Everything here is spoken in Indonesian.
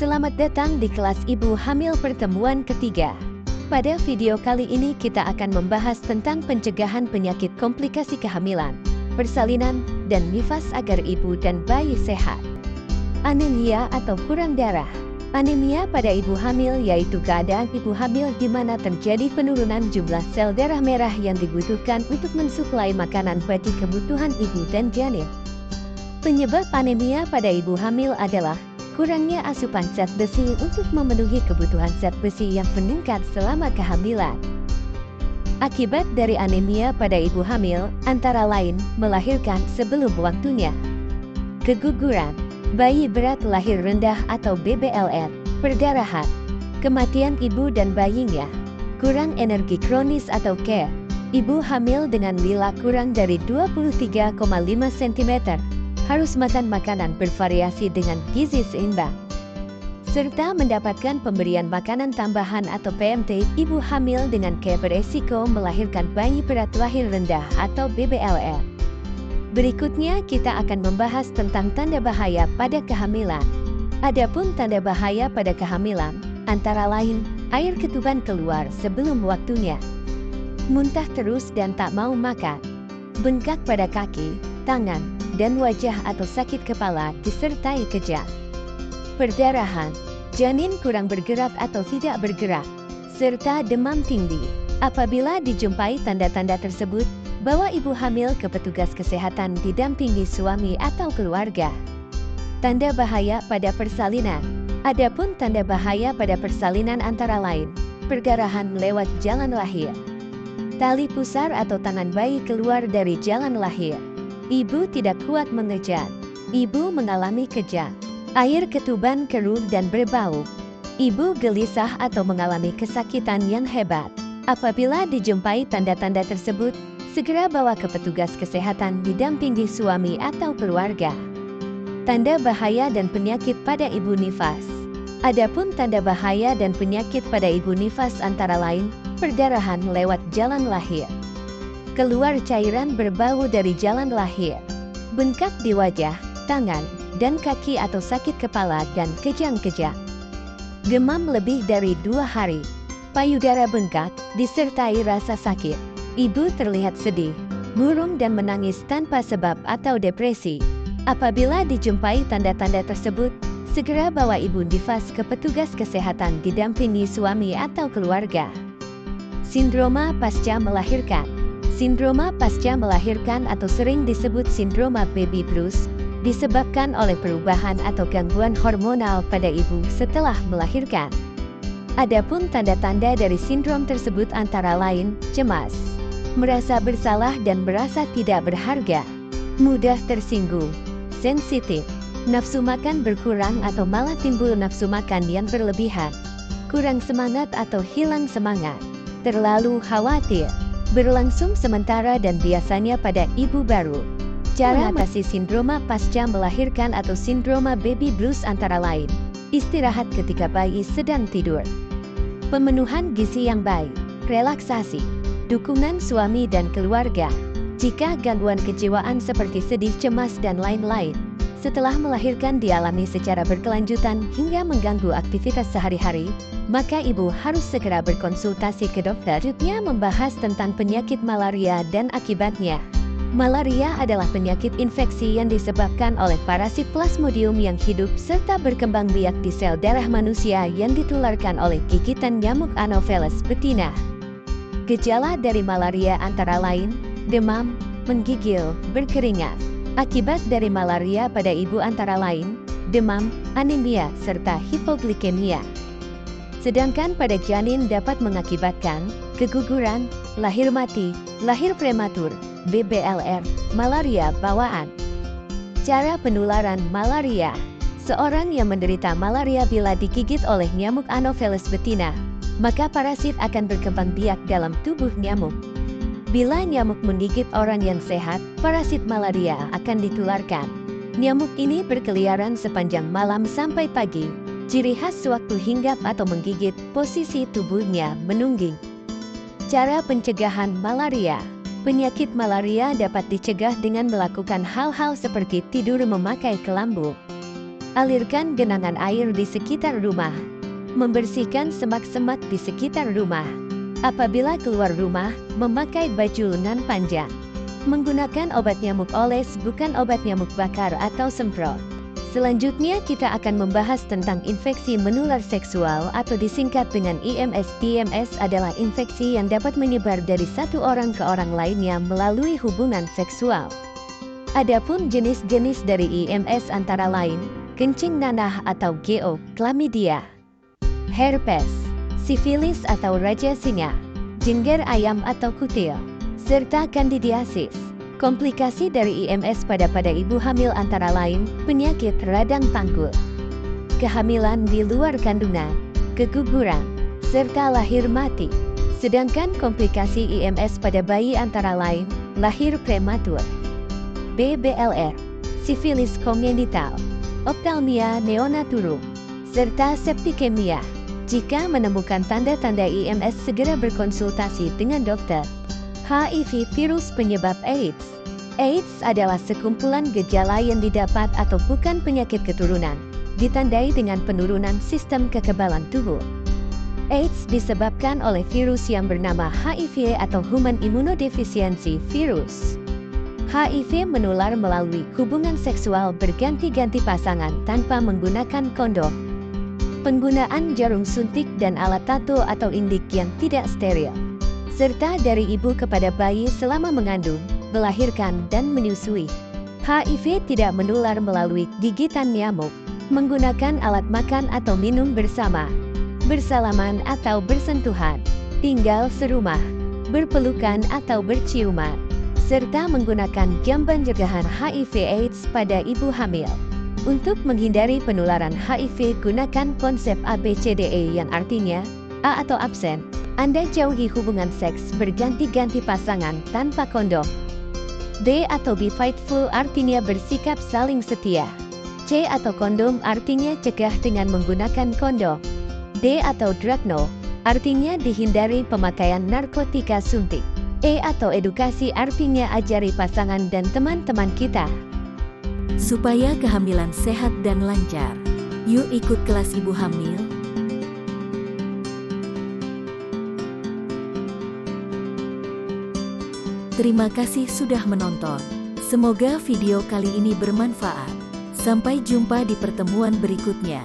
Selamat datang di kelas Ibu Hamil pertemuan ketiga. Pada video kali ini kita akan membahas tentang pencegahan penyakit komplikasi kehamilan, persalinan, dan nifas agar ibu dan bayi sehat. Anemia atau kurang darah. Anemia pada ibu hamil yaitu keadaan ibu hamil di mana terjadi penurunan jumlah sel darah merah yang dibutuhkan untuk mensuplai makanan bagi kebutuhan ibu dan janin. Penyebab anemia pada ibu hamil adalah kurangnya asupan zat besi untuk memenuhi kebutuhan zat besi yang meningkat selama kehamilan. Akibat dari anemia pada ibu hamil antara lain melahirkan sebelum waktunya, keguguran, bayi berat lahir rendah atau BBLR, perdarahan, kematian ibu dan bayinya, kurang energi kronis atau KER, ibu hamil dengan lila kurang dari 23,5 cm, harus makan makanan bervariasi dengan gizi seimbang, serta mendapatkan pemberian makanan tambahan atau PMT. Ibu hamil dengan KER beresiko melahirkan bayi berat lahir rendah atau BBLR. Berikutnya kita akan membahas tentang tanda bahaya pada kehamilan. Adapun tanda bahaya pada kehamilan, antara lain, air ketuban keluar sebelum waktunya, muntah terus dan tak mau makan, bengkak pada kaki, tangan, dan wajah atau sakit kepala disertai kejang, perdarahan, janin kurang bergerak atau tidak bergerak, serta demam tinggi. Apabila dijumpai tanda-tanda tersebut, bawa ibu hamil ke petugas kesehatan didampingi suami atau keluarga. Tanda bahaya pada persalinan. Adapun tanda bahaya pada persalinan antara lain, perdarahan lewat jalan lahir, tali pusar atau tangan bayi keluar dari jalan lahir, ibu tidak kuat mengejar, ibu mengalami kejang, air ketuban keruh dan berbau, ibu gelisah atau mengalami kesakitan yang hebat. Apabila dijumpai tanda-tanda tersebut, segera bawa ke petugas kesehatan didampingi suami atau keluarga. Tanda bahaya dan penyakit pada ibu nifas. Adapun tanda bahaya dan penyakit pada ibu nifas antara lain, perdarahan lewat jalan lahir, keluar cairan berbau dari jalan lahir, bengkak di wajah, tangan, dan kaki atau sakit kepala dan kejang-kejang, demam lebih dari 2 hari, payudara bengkak, disertai rasa sakit, ibu terlihat sedih, murung dan menangis tanpa sebab atau depresi. Apabila dijumpai tanda-tanda tersebut, segera bawa ibu nifas ke petugas kesehatan didampingi suami atau keluarga. Sindroma pasca melahirkan. Sindroma pasca melahirkan atau sering disebut sindroma baby blues, disebabkan oleh perubahan atau gangguan hormonal pada ibu setelah melahirkan. Adapun tanda-tanda dari sindrom tersebut antara lain, cemas, merasa bersalah dan merasa tidak berharga, mudah tersinggung, sensitif, nafsu makan berkurang atau malah timbul nafsu makan yang berlebihan, kurang semangat atau hilang semangat, terlalu khawatir, berlangsung sementara dan biasanya pada ibu baru. Cara mengatasi sindroma pasca melahirkan atau sindroma baby blues antara lain, istirahat ketika bayi sedang tidur, pemenuhan gizi yang baik, relaksasi, dukungan suami dan keluarga. Jika gangguan kejiwaan seperti sedih, cemas, dan lain-lain setelah melahirkan dialami secara berkelanjutan hingga mengganggu aktivitas sehari-hari, maka ibu harus segera berkonsultasi ke dokter. Selanjutnya membahas tentang penyakit malaria dan akibatnya. Malaria adalah penyakit infeksi yang disebabkan oleh parasit Plasmodium yang hidup serta berkembang biak di sel darah manusia yang ditularkan oleh gigitan nyamuk Anopheles betina. Gejala dari malaria antara lain, demam, menggigil, berkeringat. Akibat dari malaria pada ibu antara lain, demam, anemia, serta hipoglikemia. Sedangkan pada janin dapat mengakibatkan keguguran, lahir mati, lahir prematur, BBLR, malaria bawaan. Cara penularan malaria. Seorang yang menderita malaria bila digigit oleh nyamuk Anopheles betina, maka parasit akan berkembang biak dalam tubuh nyamuk. Bila nyamuk menggigit orang yang sehat, parasit malaria akan ditularkan. Nyamuk ini berkeliaran sepanjang malam sampai pagi. Ciri khas sewaktu hinggap atau menggigit, posisi tubuhnya menungging. Cara pencegahan malaria. Penyakit malaria dapat dicegah dengan melakukan hal-hal seperti tidur memakai kelambu, Alirkan genangan air di sekitar rumah. Membersihkan semak-semak di sekitar rumah. Apabila keluar rumah, memakai baju lengan panjang. Menggunakan obat nyamuk oles bukan obat nyamuk bakar atau semprot. Selanjutnya kita akan membahas tentang infeksi menular seksual atau disingkat dengan IMS. IMS adalah infeksi yang dapat menyebar dari satu orang ke orang lainnya melalui hubungan seksual. Adapun jenis-jenis dari IMS antara lain, kencing nanah atau GO, chlamydia, herpes, sifilis atau raja singa, jengger ayam atau kutil, serta kandidiasis. Komplikasi dari IMS pada ibu hamil antara lain, penyakit radang panggul, kehamilan di luar kandungan, keguguran, serta lahir mati. Sedangkan komplikasi IMS pada bayi antara lain, lahir prematur, BBLR, sifilis kongenital, optalmia neonatorum, serta septikemia. Jika menemukan tanda-tanda IMS, segera berkonsultasi dengan dokter. HIV virus penyebab AIDS. AIDS adalah sekumpulan gejala yang didapat atau bukan penyakit keturunan, ditandai dengan penurunan sistem kekebalan tubuh. AIDS disebabkan oleh virus yang bernama HIV atau Human Immunodeficiency Virus. HIV menular melalui hubungan seksual berganti-ganti pasangan tanpa menggunakan kondom, penggunaan jarum suntik dan alat tato atau indik yang tidak steril, serta dari ibu kepada bayi selama mengandung, melahirkan, dan menyusui. HIV tidak menular melalui gigitan nyamuk, menggunakan alat makan atau minum bersama, bersalaman atau bersentuhan, tinggal serumah, berpelukan atau berciuman, serta menggunakan jamban pencegahan HIV/AIDS pada ibu hamil. Untuk menghindari penularan HIV, gunakan konsep ABCDE yang artinya A atau absen. Anda jauhi hubungan seks berganti-ganti pasangan tanpa kondom. B atau be faithful artinya bersikap saling setia. C atau kondom artinya cegah dengan menggunakan kondom. D atau drug no artinya dihindari pemakaian narkotika suntik. E atau edukasi artinya ajari pasangan dan teman-teman kita. Supaya kehamilan sehat dan lancar, yuk ikut kelas ibu hamil. Terima kasih sudah menonton. Semoga video kali ini bermanfaat. Sampai jumpa di pertemuan berikutnya.